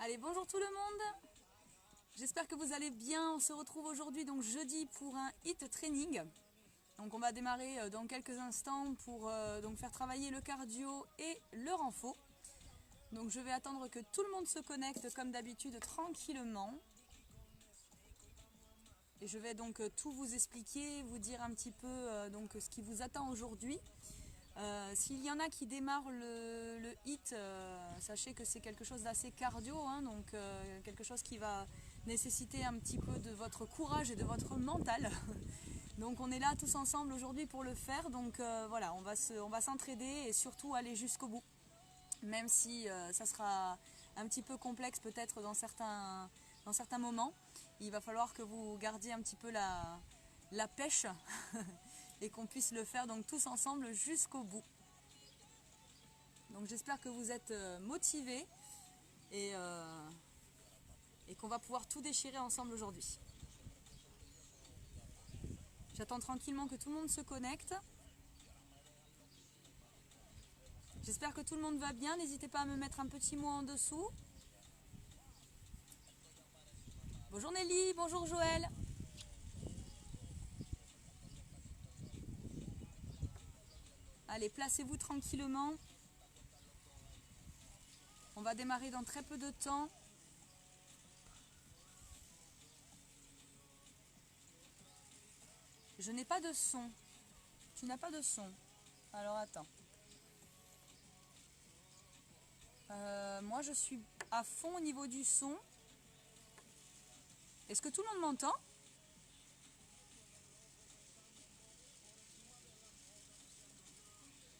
Allez, bonjour tout le monde. J'espère que vous allez bien. On se retrouve aujourd'hui, donc jeudi, pour un HIIT training. Donc on va démarrer dans quelques instants pour donc faire travailler le cardio et le renfo. Donc je vais attendre que tout le monde se connecte comme d'habitude tranquillement. Et je vais donc tout vous expliquer, vous dire un petit peu donc ce qui vous attend aujourd'hui. S'il y en a qui démarrent le HIIT, sachez que c'est quelque chose d'assez cardio, hein, donc quelque chose qui va nécessiter un petit peu de votre courage et de votre mental. Donc on est là tous ensemble aujourd'hui pour le faire, donc voilà, on va s'entraider et surtout aller jusqu'au bout. Même si ça sera un petit peu complexe peut-être dans certains moments, il va falloir que vous gardiez un petit peu la pêche et qu'on puisse le faire donc tous ensemble jusqu'au bout. Donc j'espère que vous êtes motivés et qu'on va pouvoir tout déchirer ensemble aujourd'hui. J'attends tranquillement que tout le monde se connecte. J'espère que tout le monde va bien. N'hésitez pas à me mettre un petit mot en dessous. Bonjour Nelly, bonjour Joël. Allez, placez-vous tranquillement. On va démarrer dans très peu de temps. Je n'ai pas de son. Tu n'as pas de son. Alors attends. Moi je suis à fond au niveau du son. Est-ce que tout le monde m'entend ?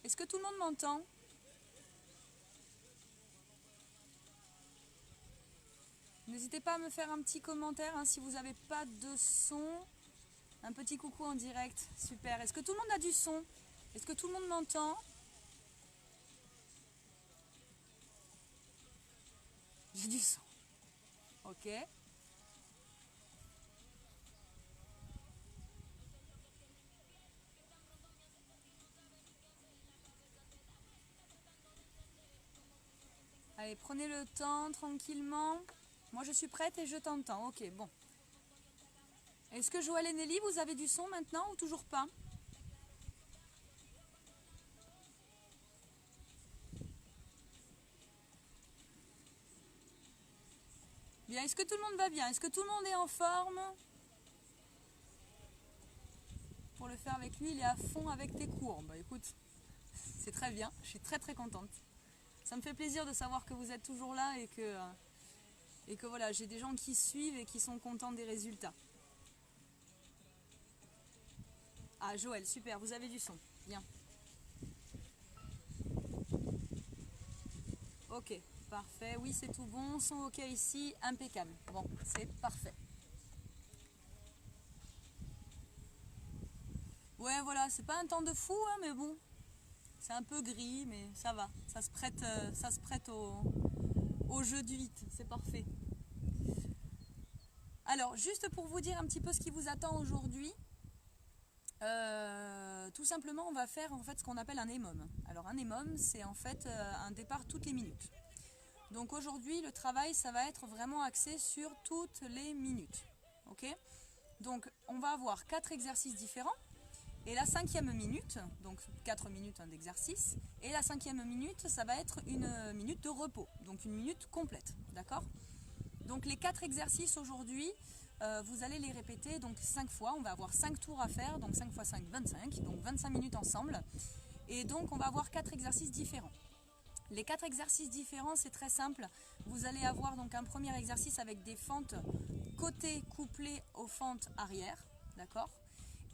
Est-ce que tout le monde m'entend ? N'hésitez pas à me faire un petit commentaire hein, si vous n'avez pas de son. Un petit coucou en direct, super. Est-ce que tout le monde a du son ? Est-ce que tout le monde m'entend ? J'ai du son. Ok. Allez, prenez le temps tranquillement. Moi je suis prête et je t'entends. Ok, bon. Est-ce que Joël et Nelly, vous avez du son maintenant ou toujours pas ? Bien, est-ce que tout le monde va bien ? Est-ce que tout le monde est en forme ? Pour le faire avec lui, il est à fond avec tes cours. Bah écoute, c'est très bien, je suis très très contente. Ça me fait plaisir de savoir que vous êtes toujours là et que voilà, j'ai des gens qui suivent et qui sont contents des résultats. Ah Joël, super, vous avez du son, bien. Ok, parfait, oui c'est tout bon, son ok ici, impeccable. Bon, c'est parfait. Ouais voilà, c'est pas un temps de fou, hein, mais bon, c'est un peu gris, mais ça va, ça se prête au jeu du 8, c'est parfait. Alors, juste pour vous dire un petit peu ce qui vous attend aujourd'hui, tout simplement, on va faire en fait ce qu'on appelle un EMOM. Alors, un EMOM, c'est en fait un départ toutes les minutes. Donc aujourd'hui, le travail, ça va être vraiment axé sur toutes les minutes. Ok ? Donc, on va avoir 4 exercices différents. Et la 5e minute, donc 4 minutes d'exercice, et la 5e minute, ça va être une minute de repos, donc une minute complète, d'accord ? Donc les 4 exercices aujourd'hui, vous allez les répéter donc 5 fois, on va avoir 5 tours à faire, donc 5 x 5, 25, donc 25 minutes ensemble, et donc on va avoir 4 exercices différents. Les 4 exercices différents, c'est très simple, vous allez avoir donc un premier exercice avec des fentes côté couplées aux fentes arrière, d'accord ?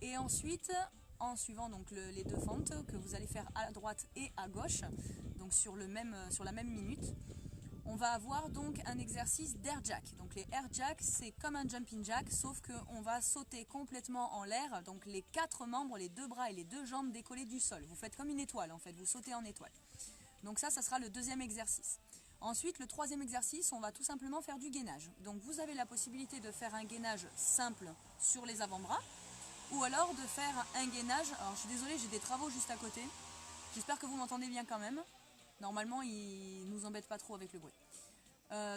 Et ensuite, en suivant donc les 2 fentes que vous allez faire à droite et à gauche, donc sur la même minute, on va avoir donc un exercice d'air jack. Donc les air jack, c'est comme un jumping jack, sauf qu'on va sauter complètement en l'air, donc les 4 membres, les 2 bras et les 2 jambes décollés du sol. Vous faites comme une étoile en fait, vous sautez en étoile. Donc ça sera le 2e exercice. Ensuite, le 3e exercice, on va tout simplement faire du gainage. Donc vous avez la possibilité de faire un gainage simple sur les avant-bras, ou alors de faire un gainage. Alors je suis désolée, j'ai des travaux juste à côté. J'espère que vous m'entendez bien quand même. Normalement, ils nous embêtent pas trop avec le bruit.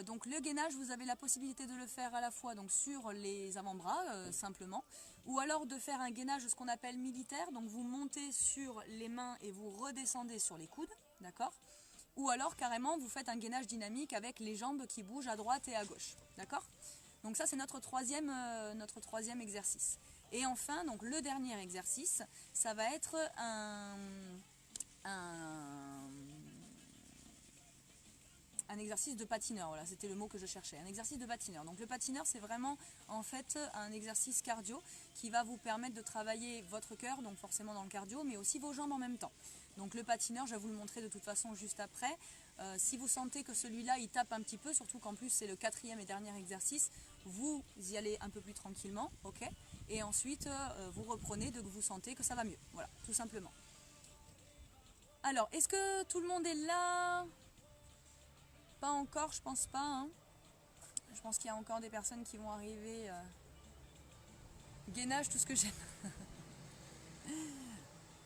Donc le gainage, vous avez la possibilité de le faire à la fois donc, sur les avant-bras, simplement, ou alors de faire un gainage ce qu'on appelle militaire, donc vous montez sur les mains et vous redescendez sur les coudes, d'accord? Ou alors carrément vous faites un gainage dynamique avec les jambes qui bougent à droite et à gauche, d'accord? Donc ça c'est notre troisième exercice. Et enfin, donc le dernier exercice, ça va être un exercice de patineur, voilà, c'était le mot que je cherchais, un exercice de patineur. Donc le patineur, c'est vraiment en fait un exercice cardio qui va vous permettre de travailler votre cœur, donc forcément dans le cardio, mais aussi vos jambes en même temps. Donc le patineur, je vais vous le montrer de toute façon juste après. Si vous sentez que celui-là, il tape un petit peu, surtout qu'en plus c'est le quatrième et dernier exercice, vous y allez un peu plus tranquillement, ok? Et ensuite, vous reprenez dès que vous sentez que ça va mieux, voilà, tout simplement. Alors, est-ce que tout le monde est là? Pas encore, je pense pas. Hein. Je pense qu'il y a encore des personnes qui vont arriver. Gainage, tout ce que j'aime.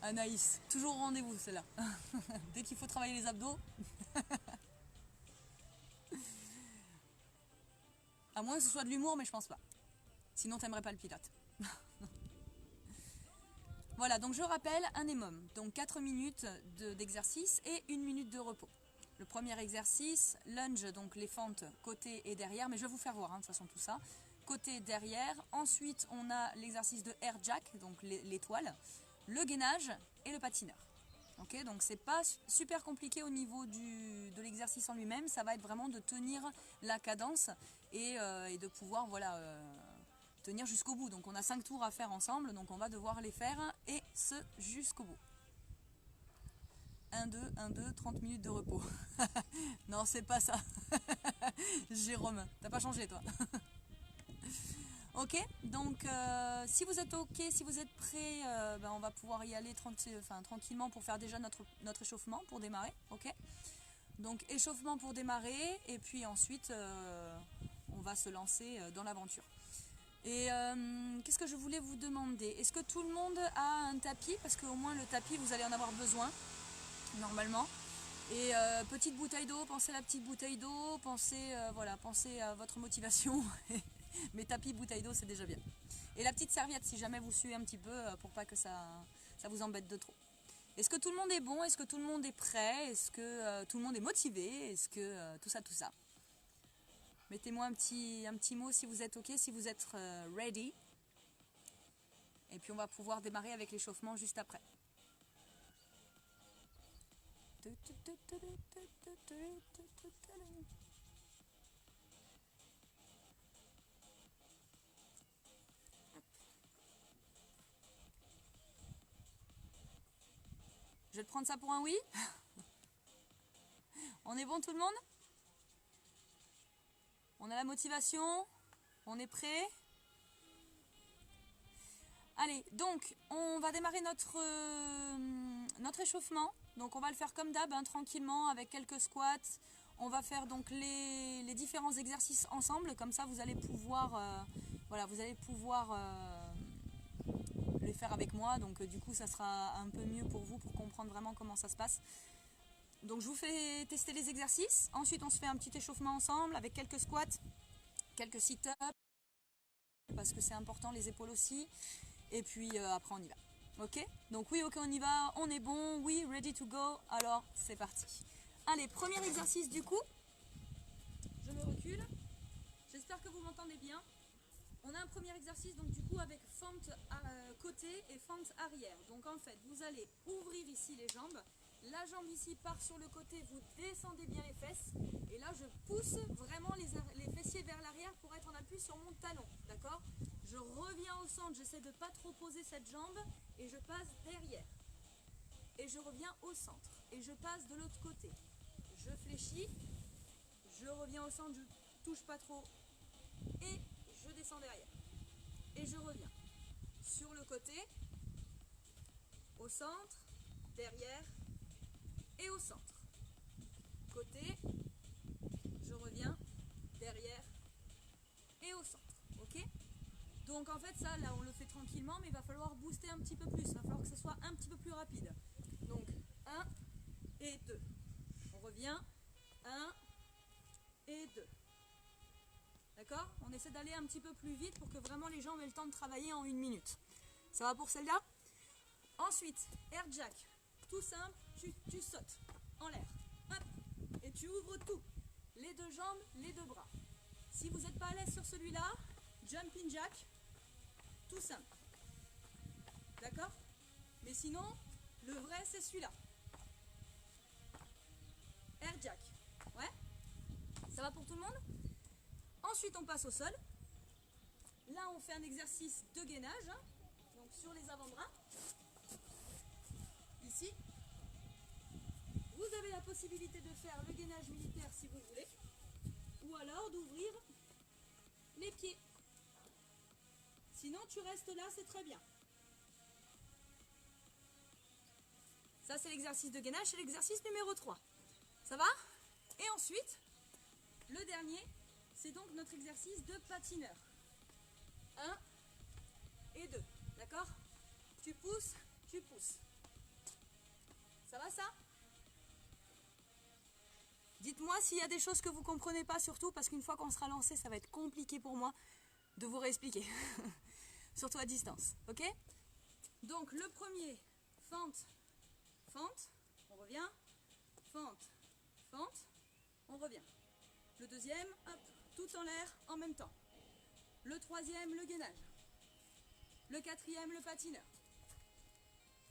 Anaïs, toujours au rendez-vous, celle-là. Dès qu'il faut travailler les abdos. À moins que ce soit de l'humour, mais je pense pas. Sinon, t'aimerais pas le pilote. Voilà, donc je rappelle un EMOM. Donc 4 minutes d'exercice et 1 minute de repos. Le premier exercice, lunge, donc les fentes côté et derrière, mais je vais vous faire voir de toute façon tout ça. Côté, derrière. Ensuite, on a l'exercice de air jack, donc l'étoile, le gainage et le patineur. Ok, donc c'est pas super compliqué au niveau de l'exercice en lui-même, ça va être vraiment de tenir la cadence et de pouvoir voilà, tenir jusqu'au bout. Donc on a 5 tours à faire ensemble, donc on va devoir les faire et ce jusqu'au bout. 1, 2, 1, 2, 30 minutes de repos. Non, c'est pas ça. Jérôme, t'as pas changé toi. Ok, donc si vous êtes ok, si vous êtes prêts, on va pouvoir y aller tranquillement pour faire déjà notre échauffement pour démarrer. Ok, donc échauffement pour démarrer et puis ensuite on va se lancer dans l'aventure. Et qu'est-ce que je voulais vous demander? Est-ce que tout le monde a un tapis? Parce qu'au moins le tapis vous allez en avoir besoin. Normalement. Et petite bouteille d'eau, pensez à la petite bouteille d'eau, pensez, pensez à votre motivation. Mais tapis, bouteille d'eau, c'est déjà bien. Et la petite serviette, si jamais vous suez un petit peu, pour pas que ça vous embête de trop. Est-ce que tout le monde est bon? Est-ce que tout le monde est prêt? Est-ce que tout le monde est motivé? Est-ce que tout ça? Mettez-moi un petit mot si vous êtes ok, si vous êtes ready. Et puis on va pouvoir démarrer avec l'échauffement juste après. Je vais te prendre ça pour un oui. On est bon tout le monde? On a la motivation? On est prêt? Allez, donc on va démarrer notre échauffement. Donc on va le faire comme d'hab, tranquillement, avec quelques squats. On va faire donc les différents exercices ensemble, comme ça vous allez pouvoir, les faire avec moi. Donc du coup ça sera un peu mieux pour vous, pour comprendre vraiment comment ça se passe. Donc je vous fais tester les exercices. Ensuite on se fait un petit échauffement ensemble avec quelques squats, quelques sit-ups, parce que c'est important, les épaules aussi. Et puis après on y va. Ok? Donc oui, ok, on y va, on est bon, oui, ready to go, alors c'est parti. Allez, premier exercice du coup. Je me recule. J'espère que vous m'entendez bien. On a un premier exercice donc du coup avec fente côté et fente arrière. Donc en fait, vous allez ouvrir ici les jambes. La jambe ici part sur le côté, vous descendez bien les fesses. Et là, je pousse vraiment les fessiers vers l'arrière pour être en appui sur mon talon. D'accord? Je reviens au centre, j'essaie de ne pas trop poser cette jambe et je passe derrière. Et je reviens au centre et je passe de l'autre côté. Je fléchis, je reviens au centre, je ne touche pas trop et je descends derrière. Et je reviens sur le côté, au centre, derrière et au centre. Côté, je reviens, derrière et au centre. Ok? Donc en fait ça, là on le fait tranquillement, mais il va falloir booster un petit peu plus. Il va falloir que ce soit un petit peu plus rapide. Donc 1 et 2. On revient. 1 et 2. essaie d'aller un petit peu plus vite pour que vraiment les jambes aient le temps de travailler en 1 minute. Ça va pour celle-là? Ensuite, air jack. Tout simple, tu sautes en l'air. Hop, et tu ouvres tout. Les 2 jambes, les 2 bras. Si vous n'êtes pas à l'aise sur celui-là, jumping jack. Tout simple. D'accord? Mais sinon, le vrai, c'est celui-là. Air jack. Ouais? Ça va pour tout le monde? Ensuite, on passe au sol. Là, on fait un exercice de gainage. Hein, donc, sur les avant-bras. Ici. Vous avez la possibilité de faire le gainage militaire si vous voulez. Ou alors d'ouvrir les pieds. Sinon, tu restes là, c'est très bien. Ça, c'est l'exercice de gainage, c'est l'exercice numéro 3. Ça va? Et ensuite, le dernier, c'est donc notre exercice de patineur. 1 et 2. D'accord? Tu pousses, tu pousses. Ça va ça? Dites-moi s'il y a des choses que vous ne comprenez pas surtout, parce qu'une fois qu'on sera lancé, ça va être compliqué pour moi de vous réexpliquer. Surtout à distance. Ok? Donc le premier, fente, fente, on revient, fente, fente, on revient. Le deuxième, hop, tout en l'air en même temps. Le troisième, le gainage. Le quatrième, le patineur.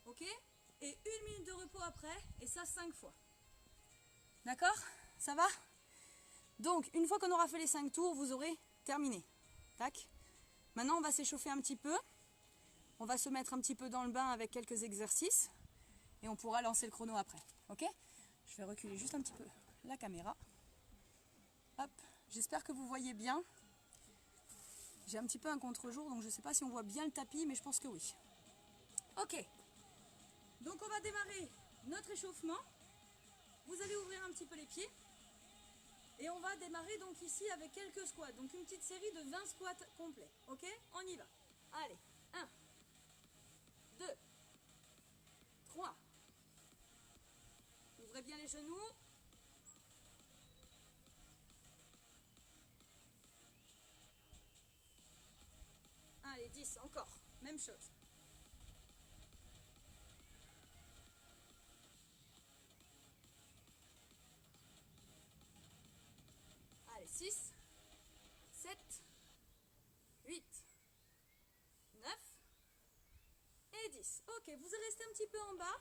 Ok? Et 1 minute de repos après, et ça 5 fois. D'accord? Ça va? Donc, une fois qu'on aura fait les 5 tours, vous aurez terminé. Tac. Maintenant, on va s'échauffer un petit peu. On va se mettre un petit peu dans le bain avec quelques exercices. Et on pourra lancer le chrono après. Ok? Je vais reculer juste un petit peu la caméra. Hop. J'espère que vous voyez bien. J'ai un petit peu un contre-jour, donc je ne sais pas si on voit bien le tapis, mais je pense que oui. Ok. Donc, on va démarrer notre échauffement. Vous allez ouvrir un petit peu les pieds. Et on va démarrer donc ici avec quelques squats. Donc une petite série de 20 squats complets. Ok? On y va. Allez. 1, 2, 3. Ouvrez bien les genoux. Allez, 10, encore. Même chose. Allez, 6, 7, 8, 9 et 10. Ok, vous restez un petit peu en bas.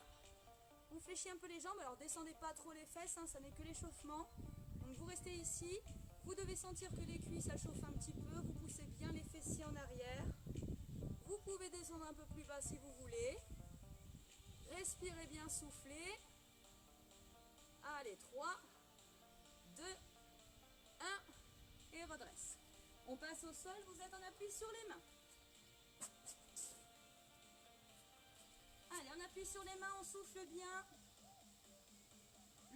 On fléchit un peu les jambes. Alors, descendez pas trop les fesses, hein, ça n'est que l'échauffement. Donc, vous restez ici. Vous devez sentir que les cuisses, ça chauffe un petit peu. Vous poussez bien les fessiers en arrière. Vous pouvez descendre un peu plus bas si vous voulez. Respirez bien, soufflez. Allez, 3, 2, 1 et redresse. On passe au sol, vous êtes en appui sur les mains. Allez, on appuie sur les mains, on souffle bien.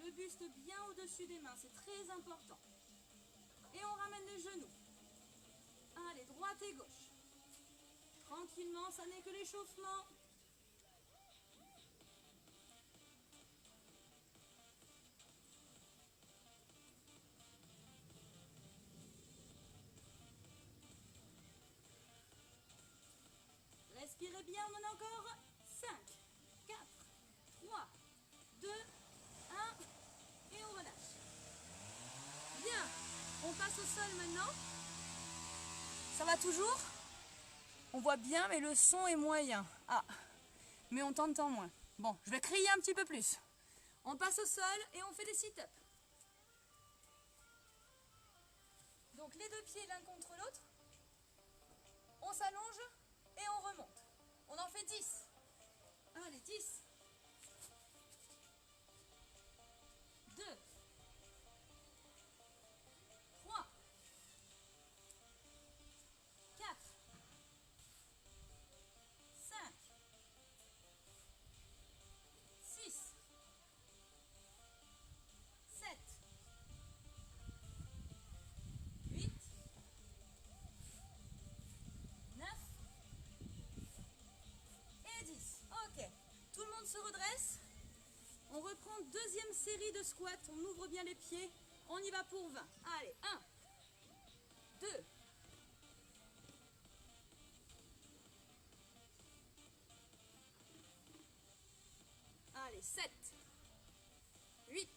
Le buste bien au-dessus des mains, c'est très important. Et on ramène les genoux. Allez, droite et gauche. Tranquillement, ça n'est que l'échauffement. Respirez bien, on en a encore 5, 4, 3, 2, 1 et on relâche. Bien, on passe au sol maintenant. Ça va toujours? On voit bien mais le son est moyen. Ah, mais on t'entend moins. Bon, je vais crier un petit peu plus. On passe au sol et on fait des sit-ups. Donc les 2 pieds l'un contre l'autre. On s'allonge et on remonte. On en fait 10. Allez, 10. 2. 3. 4. 5. 6. 7. 8. 9. Et 10. Ok. Tout le monde se redresse. On reprend deuxième série de squats. On ouvre bien les pieds. On y va pour 20. Allez, 1, 2, 7, 8,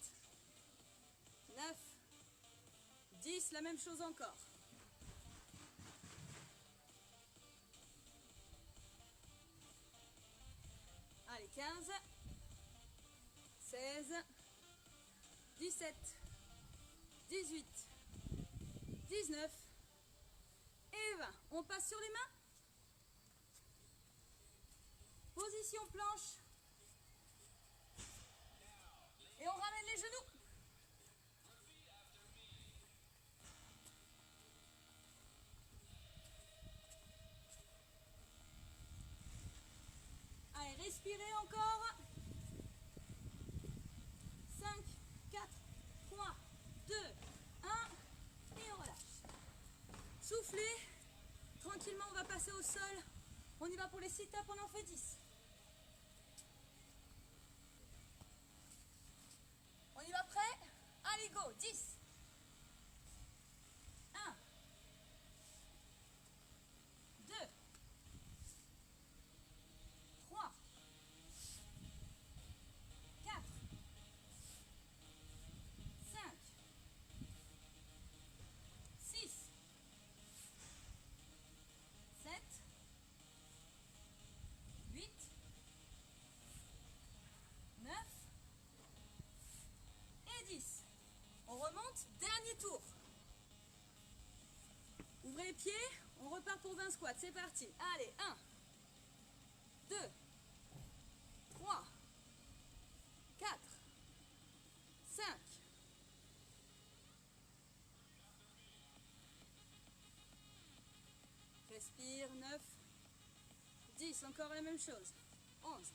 9, 10, la même chose encore. Allez, 15, 16, 17, 18, 19 et 20. On passe sur les mains. Position planche. Et on ramène les genoux. Allez, respirez encore. 5, 4, 3, 2, 1. Et on relâche. Soufflez. Tranquillement, on va passer au sol. On y va pour les sit-ups, on en fait 10. On y va prêt? Allez, go, 10. 1, 2, 3, 4, 5, 6, 7, 8, 9 et 10. On remonte, dernier tour. Ouvrez les pieds, on repart pour 20 squats, c'est parti. Allez, 1, 2, 3, 4, 5, respire, 9, 10, encore la même chose. 11,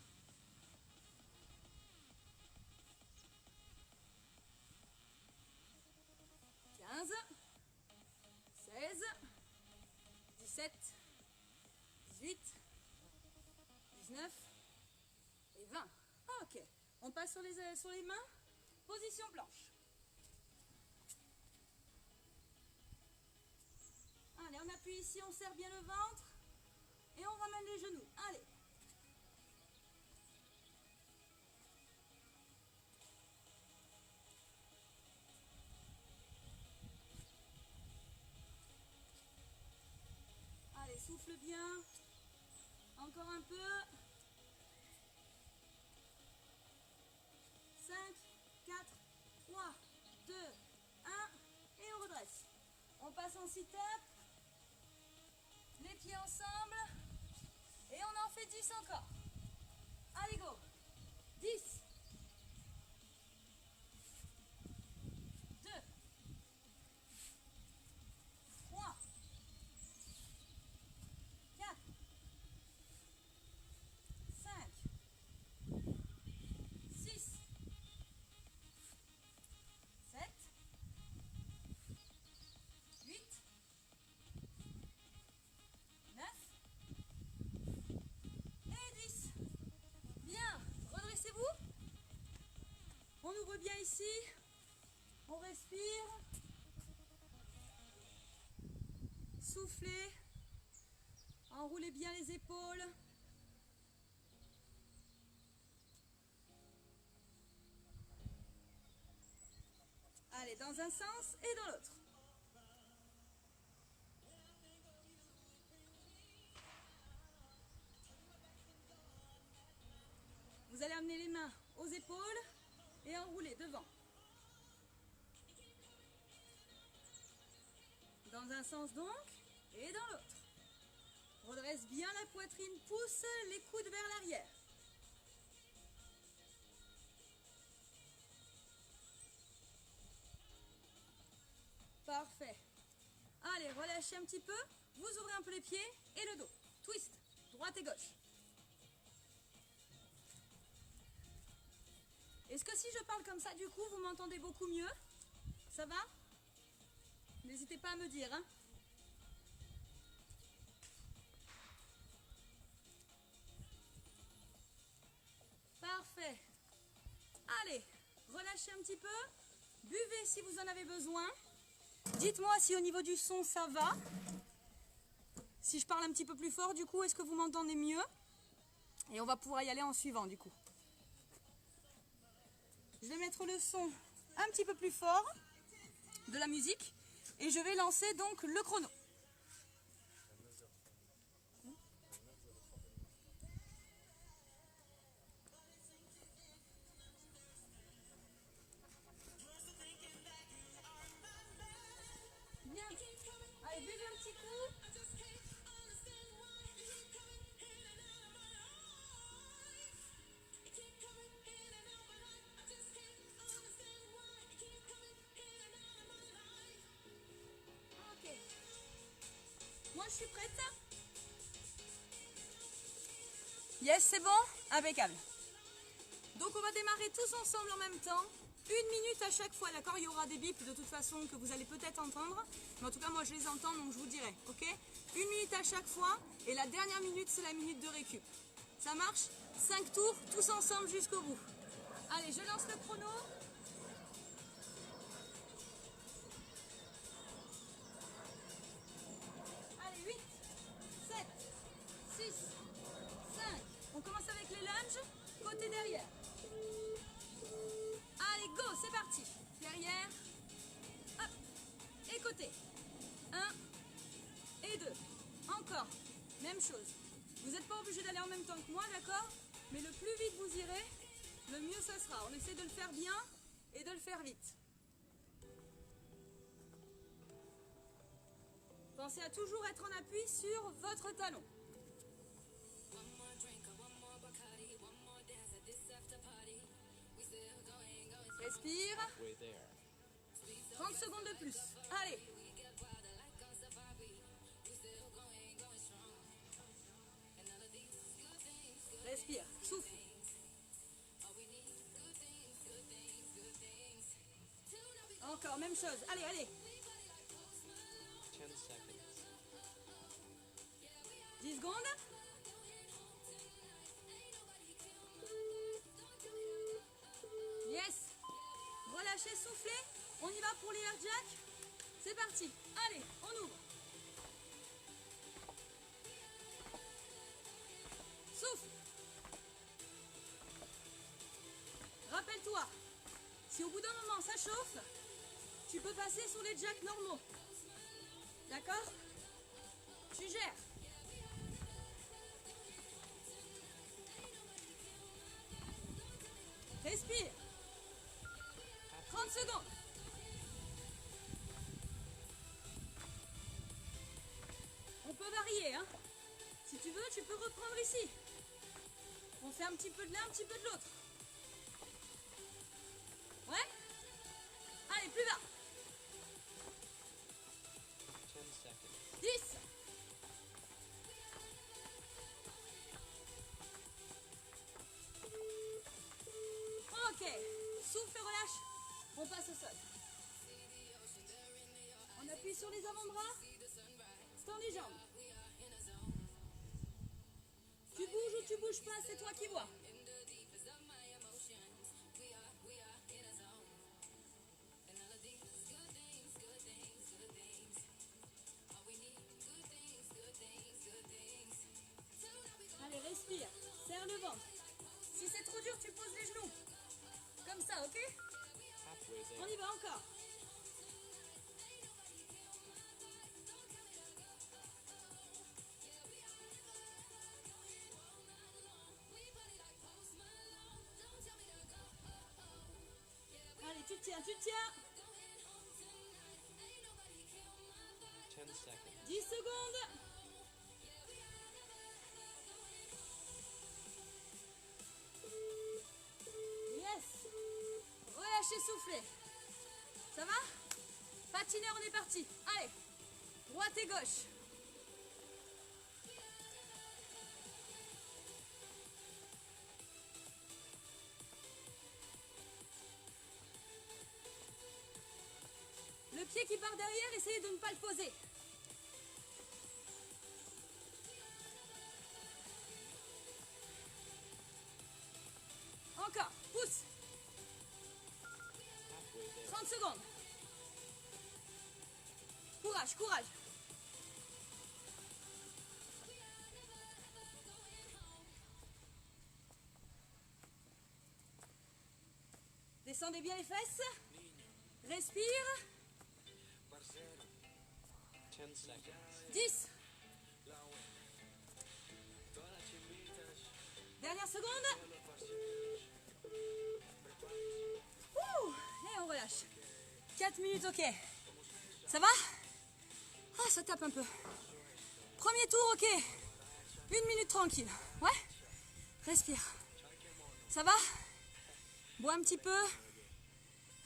15, 16, 17, 18, 19 et 20. Ok, on passe sur les mains. Position planche. Allez, on appuie ici, on serre bien le ventre. Et on ramène les genoux. Allez. Allez, souffle bien. Encore un peu. 5, 4, 3, 2, 1. Et on redresse. On passe en sit-up. Les pieds ensemble. Et on en fait 10 encore. Allez, go. 10. 2. 3. 4. 5. 6. 7. 8. 9. Et 10. Bien. Redressez-vous. On ouvre bien ici. On respire. Soufflez. Enroulez bien les épaules. Allez, dans un sens et dans l'autre. Vous allez amener les mains aux épaules et enrouler devant. Dans un sens donc et dans l'autre. Redresse bien la poitrine, pousse les coudes vers l'arrière. Parfait. Allez, relâchez un petit peu. Vous ouvrez un peu les pieds et le dos. Twist, droite et gauche. Est-ce que si je parle comme ça, du coup, vous m'entendez beaucoup mieux? Ça va? N'hésitez pas à me dire, hein. Parfait. Allez, relâchez un petit peu. Buvez si vous en avez besoin. Dites-moi si au niveau du son, ça va. Si je parle un petit peu plus fort, du coup, est-ce que vous m'entendez mieux? Et on va pouvoir y aller en suivant, du coup. Je vais mettre le son un petit peu plus fort de la musique et je vais lancer donc le chrono. Bien. Allez, buvez un petit coup. Ok. Moi, je suis prête. Yes, c'est bon? Impeccable. Donc, on va démarrer tous ensemble en même temps. 1 minute à chaque fois, d'accord? Il y aura des bips de toute façon que vous allez peut-être entendre. Mais en tout cas, moi, je les entends, donc je vous dirai, ok? 1 minute à chaque fois. Et la dernière minute, c'est la minute de récup. Ça marche? 5 tours, tous ensemble jusqu'au bout. Allez, je lance le chrono. Allez, 8, 7, 6, 5. On commence avec les lunges, côté derrière. Allez, go, c'est parti. Derrière, hop, et côté. 1 et 2. Encore, même chose. Vous n'êtes pas obligé d'aller en même temps que moi, d'accord? Mais le plus vite vous irez, le mieux ce sera. On essaie de le faire bien et de le faire vite. Pensez à toujours être en appui sur votre talon. Respire. 30 secondes de plus. Allez. Respire. Souffle. Encore, même chose. Allez, allez. 10 secondes. Yes. Relâchez, soufflez. On y va pour les air jacks. C'est parti. Allez, on ouvre. Souffle. Rappelle-toi, si au bout d'un moment ça chauffe, tu peux passer sur les jacks normaux. D'accord? Tu gères. Respire. 30 secondes. On peut varier, hein. Si tu veux, tu peux reprendre ici. On fait un petit peu de l'un, un petit peu de l'autre. Ouais? Allez, plus bas. 10. Ok. Souffle et relâche. On passe au sol. On appuie sur les avant-bras. Tends les jambes. Tu bouges ou tu bouges pas, c'est toi qui vois. Allez, respire. Serre le ventre. Si c'est trop dur, tu poses les genoux. Comme ça, ok? On y va encore. Allez, tu tiens, tu tiens. 10 secondes. Yes. Relâchez, soufflez. Ça va? Patineur, on est parti. Allez. Droite et gauche. Le pied qui part derrière, essayez de ne pas le poser. Encore, pousse. 30 secondes. Courage, courage. Descendez bien les fesses. Respire. 10. Dernière seconde. Ouh, et on relâche. 4 minutes, ok. Ça va? Ah, ça tape un peu. Premier tour, ok. 1 minute tranquille. Ouais? Respire. Ça va? Bois un petit peu.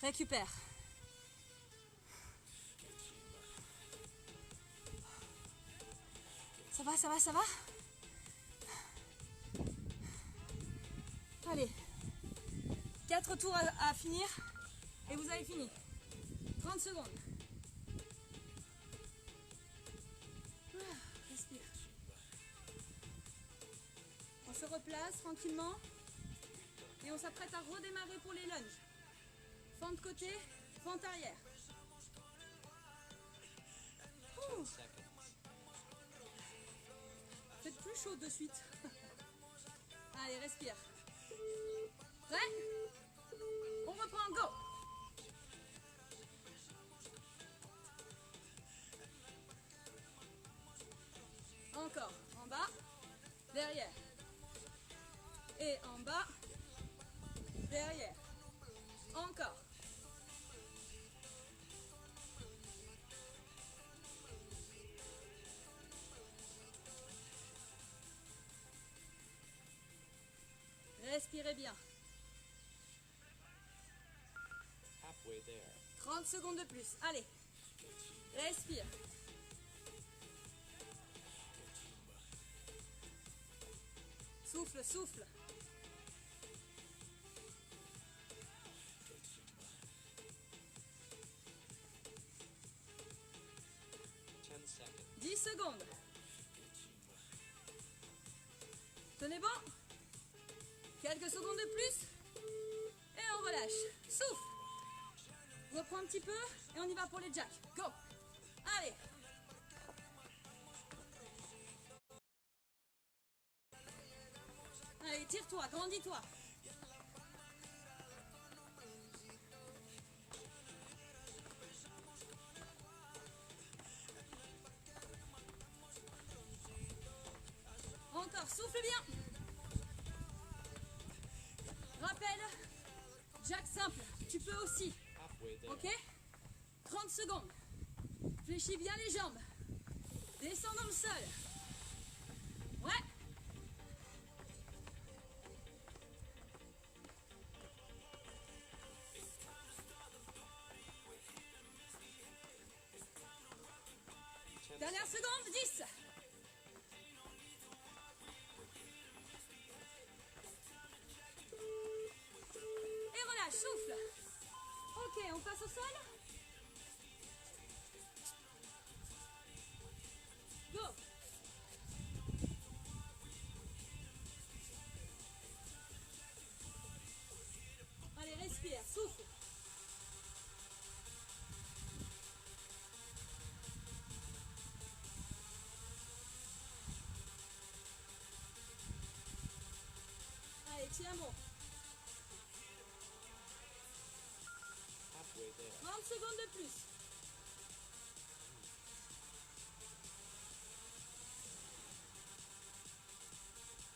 Récupère. Ça va, ça va, ça va? Allez. 4 tours à finir. Et vous avez fini. 30 secondes. Respire. On se replace tranquillement. Et on s'apprête à redémarrer pour les lunges. Fente côté, fente arrière. Ouh. Faites plus chaud de suite. Allez, respire. Prêt? On reprend, go! Encore, en bas, derrière. Et en bas, derrière. Encore. Respirez bien. 30 secondes de plus. Allez. Respire. Souffle, souffle. Dix secondes. Tenez bon. Quelques secondes de plus. Et on relâche. Souffle. On reprend un petit peu et on y va pour les jacks. Go. Allez. Allez, tire-toi, grandis-toi. Encore, souffle bien. Rappel, jack simple, tu peux aussi. Ok? 30 secondes. Fléchis bien les jambes. Descends dans le sol. Ouais. Dernière seconde, 10. Et relâche, souffle. Ok, on passe au sol. Go. Allez, respire, souffle. Allez, tiens bon. 30 secondes de plus.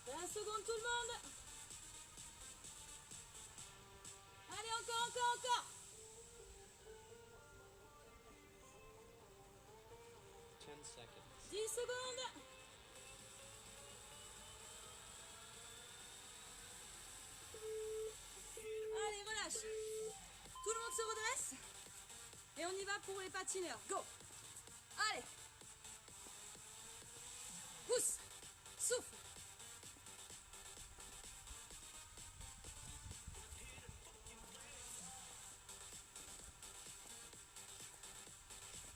Un seconde tout le monde. Allez, encore, encore, encore. 10 secondes. Allez, relâche. Tout le monde se redresse. Et on y va pour les patineurs. Go. Allez. Pousse. Souffle.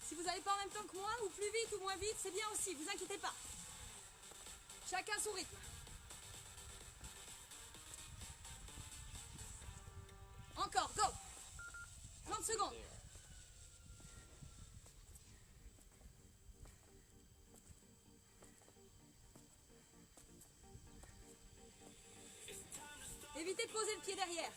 Si vous n'allez pas en même temps que moi, ou plus vite ou moins vite, c'est bien aussi, vous inquiétez pas. Chacun son rythme. Encore, go. 30 secondes. Évitez de poser le pied derrière.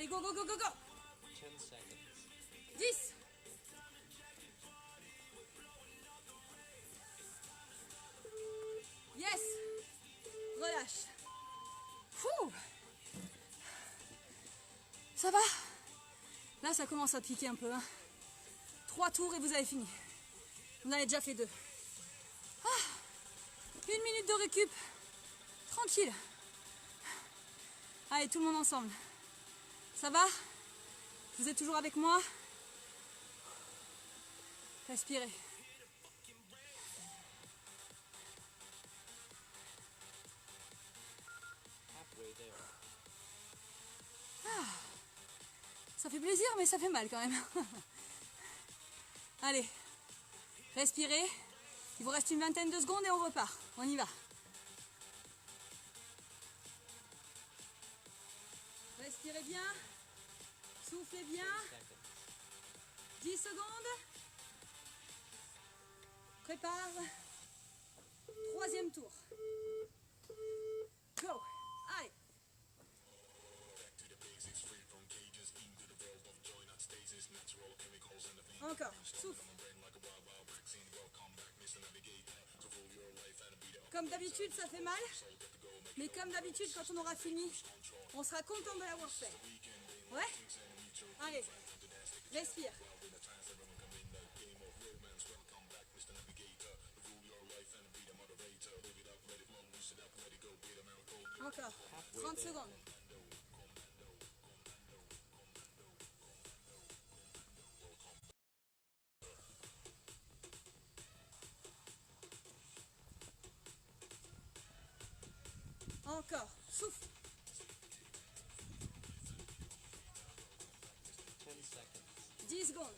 go, go, go, go, go. 10 seconds. 10. Yes. Relâche. Fou. Ça va? Là, ça commence à piquer un peu. Hein. 3 tours et vous avez fini. Vous en avez déjà fait 2. Ah, 1 minute de récup. Tranquille. Allez, tout le monde ensemble. Ça va? Vous êtes toujours avec moi? Respirez. Ah, ça fait plaisir, mais ça fait mal quand même. Allez, respirez. Il vous reste une vingtaine de secondes et on repart. On y va. Respirez bien. Soufflez bien. 10 secondes. Prépare. 3e tour. Go. Allez. Encore. Souffle. Comme d'habitude, ça fait mal. Mais comme d'habitude, quand on aura fini, on sera content de l'avoir fait. Ouais? Allez. Respire. Encore. 30 secondes. Encore. Souffle. 10 secondes.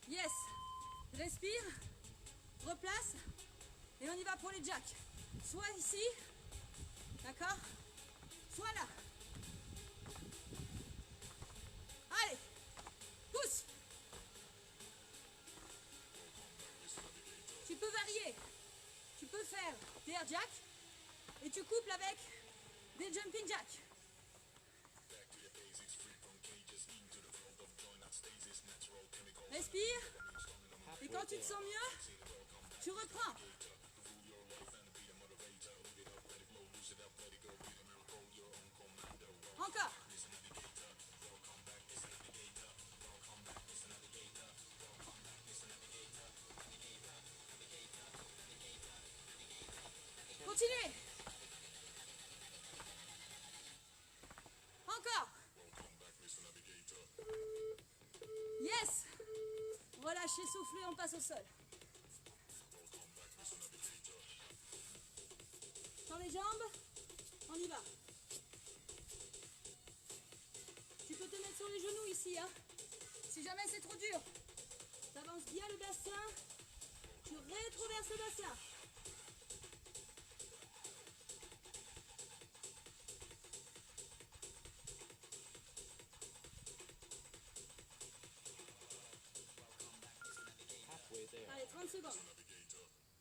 Yes. Respire. Replace. Et on y va pour les jacks. Soit ici. D'accord? Soit là. Allez. Pousse. Tu peux varier. Tu peux faire des air jacks. Et tu couples avec des jumping jacks. Respire. Et quand tu te sens mieux, tu reprends. Encore. Continuez. Encore. Yes. Relâchez, soufflez, on passe au sol. Dans les jambes, on y va. Tu peux te mettre sur les genoux ici, hein. Si jamais c'est trop dur, tu avances bien le bassin, tu rétroverses le bassin. Allez, 30 secondes.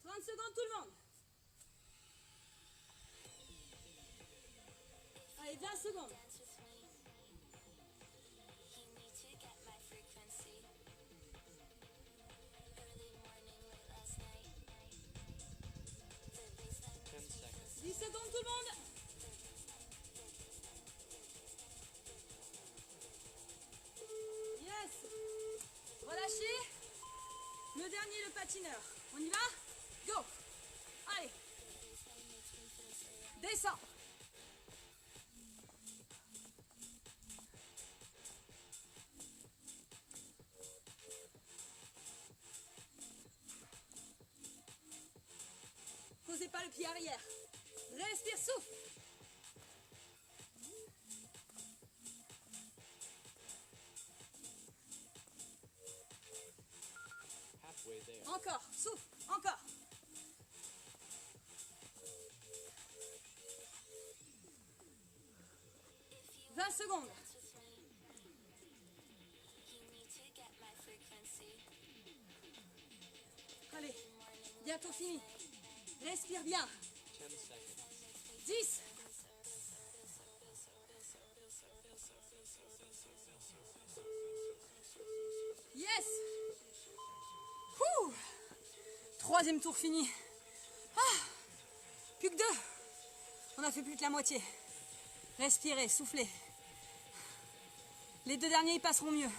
30 secondes tout le monde. Allez, 20 secondes. Secondes tout le monde. Yes. Relâchez. Le dernier, le patineur. On y va? Go. Allez. Descends. Posez pas le pied arrière. Respire, souffle. Encore, souffle, encore. « 20 secondes. Allez, bientôt fini. Respire bien. 10. Yes. Ouh. Troisième tour fini. Ah. Plus que 2. On a fait plus que la moitié. Respirez, soufflez. Les 2 derniers, ils passeront mieux.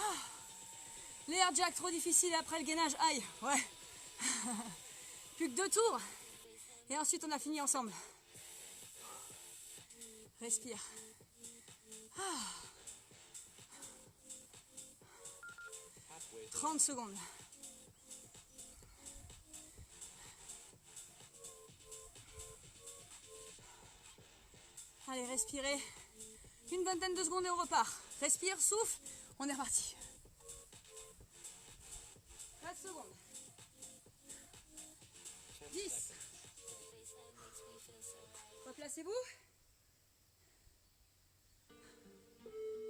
Ah. Les air jacks trop difficiles après le gainage. Aïe, ouais. Plus que 2 tours. Et ensuite, on a fini ensemble. Respire. Ah. 30 secondes. Allez, respirez. Une vingtaine de secondes et on repart. Respire, souffle, on est reparti. 4 secondes. 10. Replacez-vous.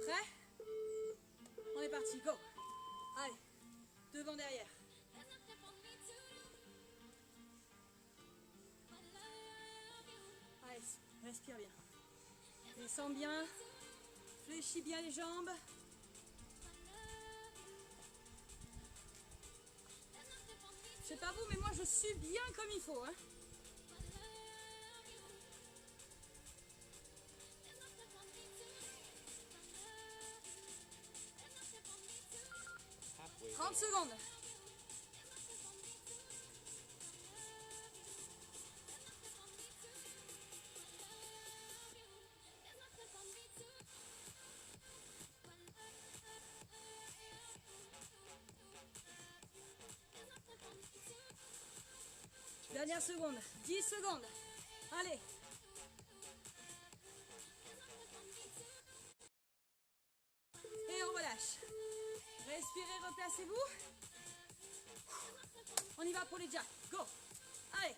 Prêt? On est parti, go. Allez, devant, derrière. Allez, respire bien. Descends bien. Fléchis bien les jambes. Je sais pas vous, mais moi je sue bien comme il faut. Hein. « 30 secondes. Dernière seconde. 10 secondes. Allez. Et on relâche. Respirez, replacez-vous. On y va pour les jacks. Go. Allez.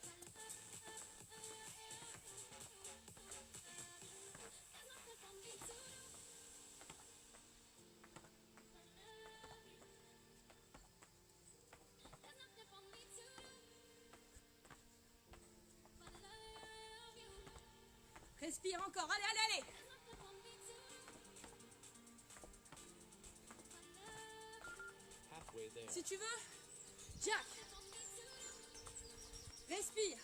Respire encore. Allez, allez, allez. Si tu veux, jack. Respire.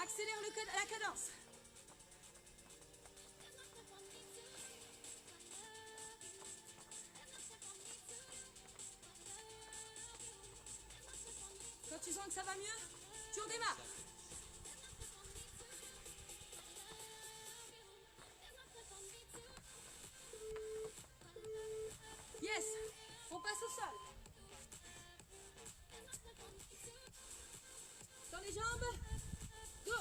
Accélère la cadence. Quand tu sens que ça va mieux, tu redémarres. Yes, on passe au sol. Dans les jambes, go.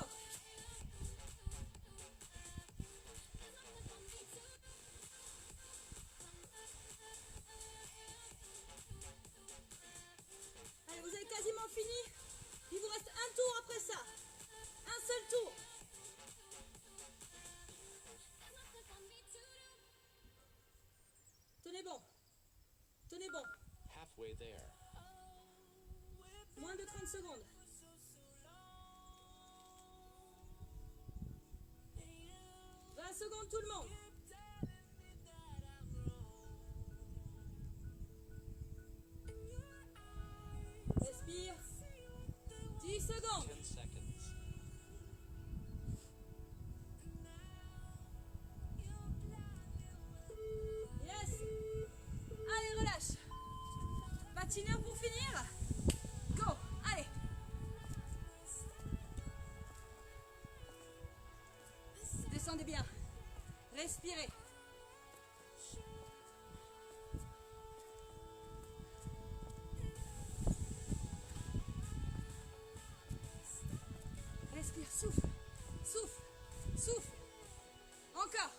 Allez, vous avez quasiment fini. Il vous reste un tour après ça. Un seul tour. Tenez bon. Tenez bon. Halfway there. Moins de 30 secondes. Secondes tout le monde. Respire. 10 secondes. 10 seconds. Yes. Allez, relâche. Patineur pour finir. Go. Allez. Descendez bien. Respirez. Respire, souffle, souffle, souffle. Encore.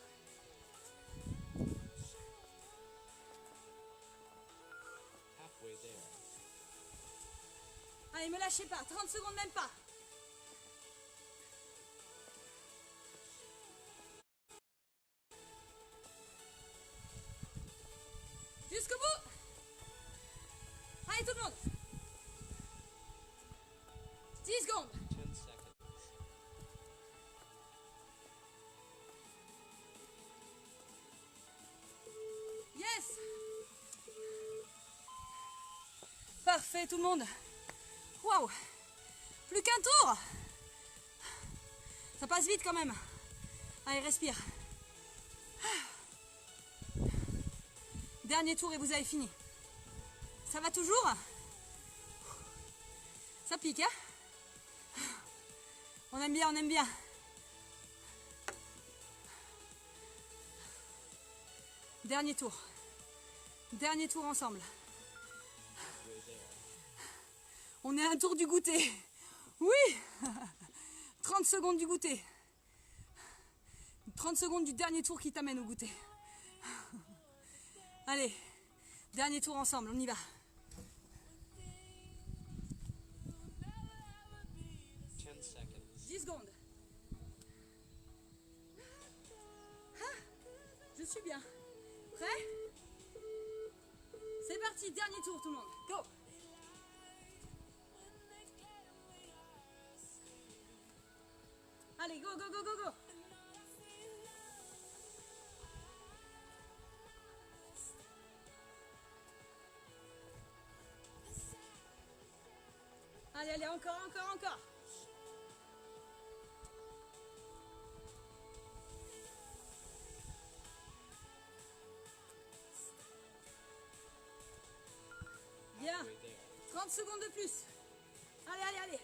Halfway there. Allez, me lâchez pas, 30 secondes même pas. Jusqu'au bout. Allez tout le monde. Parfait tout le monde. Waouh. Plus qu'un tour. Ça passe vite quand même. Allez, respire. Dernier tour et vous avez fini. Ça va toujours? Ça pique, hein? On aime bien, on aime bien. Dernier tour. Dernier tour ensemble. On est à un tour du goûter. Oui. 30 secondes du goûter. 30 secondes du dernier tour qui t'amène au goûter. Allez, dernier tour ensemble, on y va. 10 seconds. 10 secondes. Ah, je suis bien. Prêt? C'est parti, dernier tour tout le monde. Go! Allez, go, go, go, go, go! Allez, allez, encore, encore, encore! Bien! Halfway there. 30 secondes de plus! Allez, allez, allez!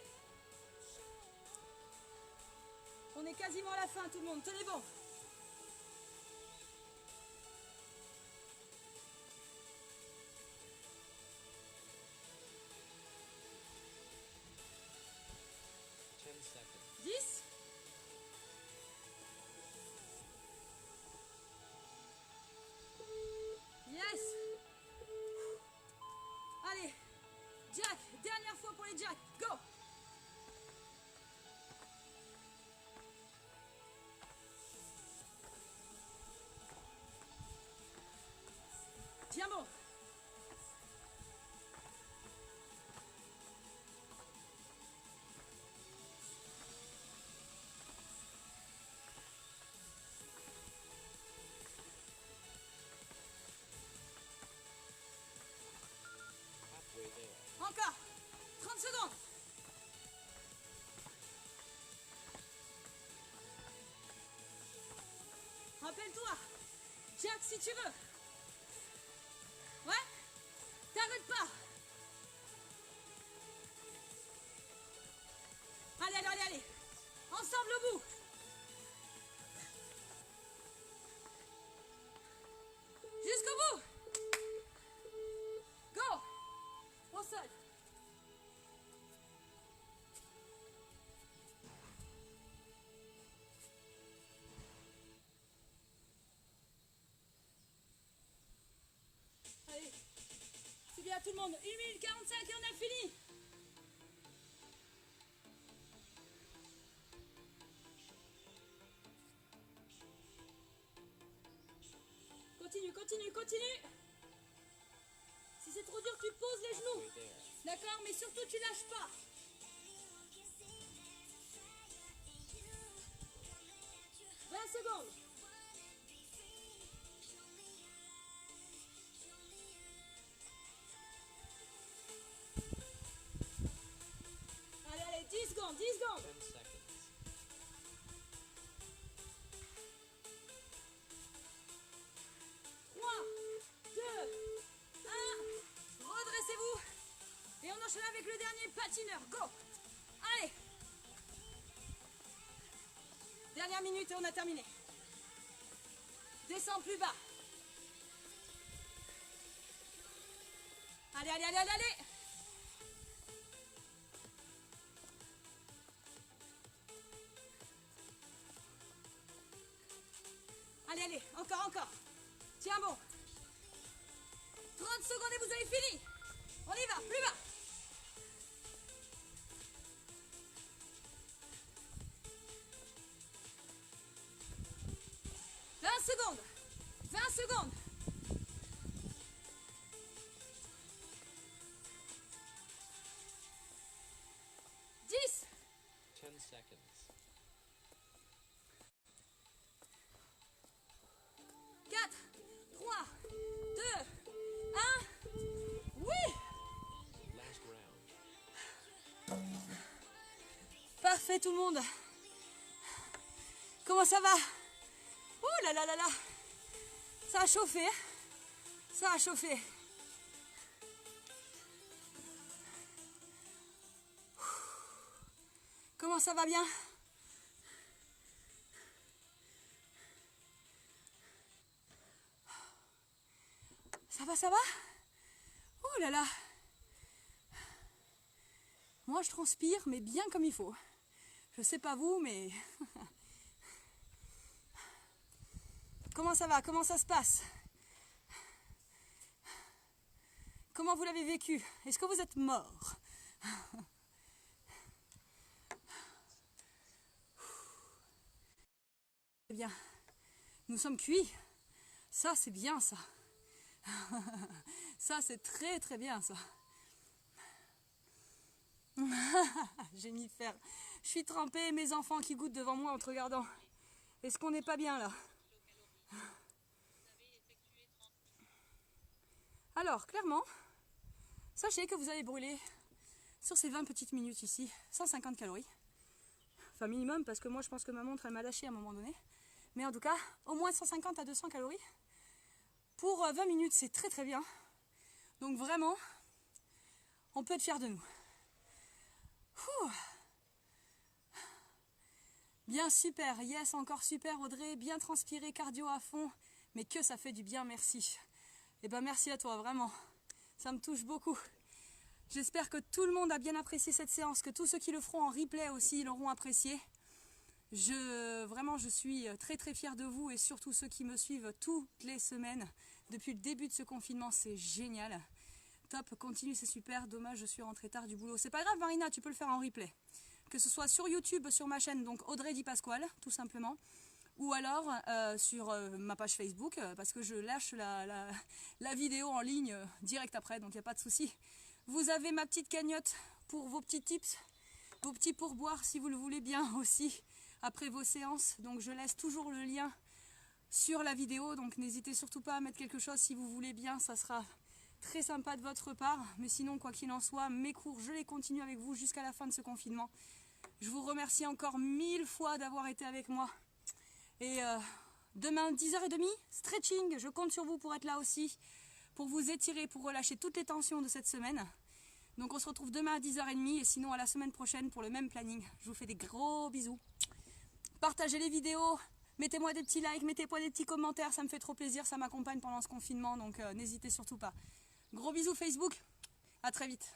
On est quasiment à la fin, tout le monde. Tenez bon! Seconds. 10. Yes. Allez. Jack. Dernière fois pour les Jack. Go. Tiens bon. Halfway there. Encore. 30 secondes. Rappelle-toi. Jack si tu veux. Ouais. T'arrêtes pas. Allez, allez, allez, allez. Ensemble au bout. Jusqu'au bout. Go. Au sol. Allez. C'est bien tout le monde. 1 minute 45 et on a fini. Continue, continue, continue. Si c'est trop dur, tu poses les genoux. Halfway there. D'accord, mais surtout tu lâches pas. « 20 secondes. Allez, allez, 10 secondes, 10 secondes. 10 seconds. 3, 2, 1. Redressez-vous. Et on enchaîne avec le dernier patineur. Go. Allez. Dernière minute et on a terminé. Descends plus bas. Allez, allez, allez, allez, allez. Allez, allez, encore, encore. Tiens bon. 30 secondes et vous avez fini. On y va, plus bas. Secondes. 20 secondes. 10. 10 seconds. 4, 3, 2, 1. Oui. Last Parfait tout le monde. Comment ça va? Ouh là là là là. Ça a chauffé. Ça a chauffé. Comment ça va bien? Ça va, ça va? Oh là là! Moi je transpire, mais bien comme il faut. Je sais pas vous, mais... Comment ça va? Comment ça se passe? Comment vous l'avez vécu? Est-ce que vous êtes mort? Eh bien, nous sommes cuits. Ça, c'est bien, ça. Ça, c'est très très bien, ça. Jennifer, je suis trempée, mes enfants qui goûtent devant moi en te regardant. Est-ce qu'on n'est pas bien, là? Alors, clairement, sachez que vous allez brûler, sur ces 20 petites minutes ici, 150 calories. Enfin, minimum, parce que moi, je pense que ma montre, elle m'a lâché à un moment donné. Mais en tout cas, au moins 150 à 200 calories. Pour 20 minutes, c'est très très bien. Donc vraiment, on peut être fiers de nous. Ouh. Bien, super. Yes, encore super, Audrey. Bien transpiré, cardio à fond. Mais que ça fait du bien, merci. Eh ben merci à toi, vraiment. Ça me touche beaucoup. J'espère que tout le monde a bien apprécié cette séance, que tous ceux qui le feront en replay aussi l'auront apprécié. Vraiment, je suis très très fière de vous et surtout ceux qui me suivent toutes les semaines. Depuis le début de ce confinement, c'est génial. Top, continue, c'est super. Dommage, je suis rentrée tard du boulot. C'est pas grave, Marina, tu peux le faire en replay. Que ce soit sur YouTube, sur ma chaîne, donc Audrey Di Pasquale, tout simplement. Ou alors sur ma page Facebook, parce que je lâche la vidéo en ligne direct après, donc il n'y a pas de souci. Vous avez ma petite cagnotte pour vos petits tips, vos petits pourboires si vous le voulez bien aussi, après vos séances. Donc je laisse toujours le lien sur la vidéo, donc n'hésitez surtout pas à mettre quelque chose si vous voulez bien, ça sera très sympa de votre part. Mais sinon, quoi qu'il en soit, mes cours, je les continue avec vous jusqu'à la fin de ce confinement. Je vous remercie encore 1000 fois d'avoir été avec moi. Et demain, 10h30, stretching, je compte sur vous pour être là aussi, pour vous étirer, pour relâcher toutes les tensions de cette semaine. Donc on se retrouve demain à 10h30 et sinon à la semaine prochaine pour le même planning. Je vous fais des gros bisous. Partagez les vidéos, mettez-moi des petits likes, mettez-moi des petits commentaires, ça me fait trop plaisir, ça m'accompagne pendant ce confinement, donc n'hésitez surtout pas. Gros bisous Facebook, à très vite.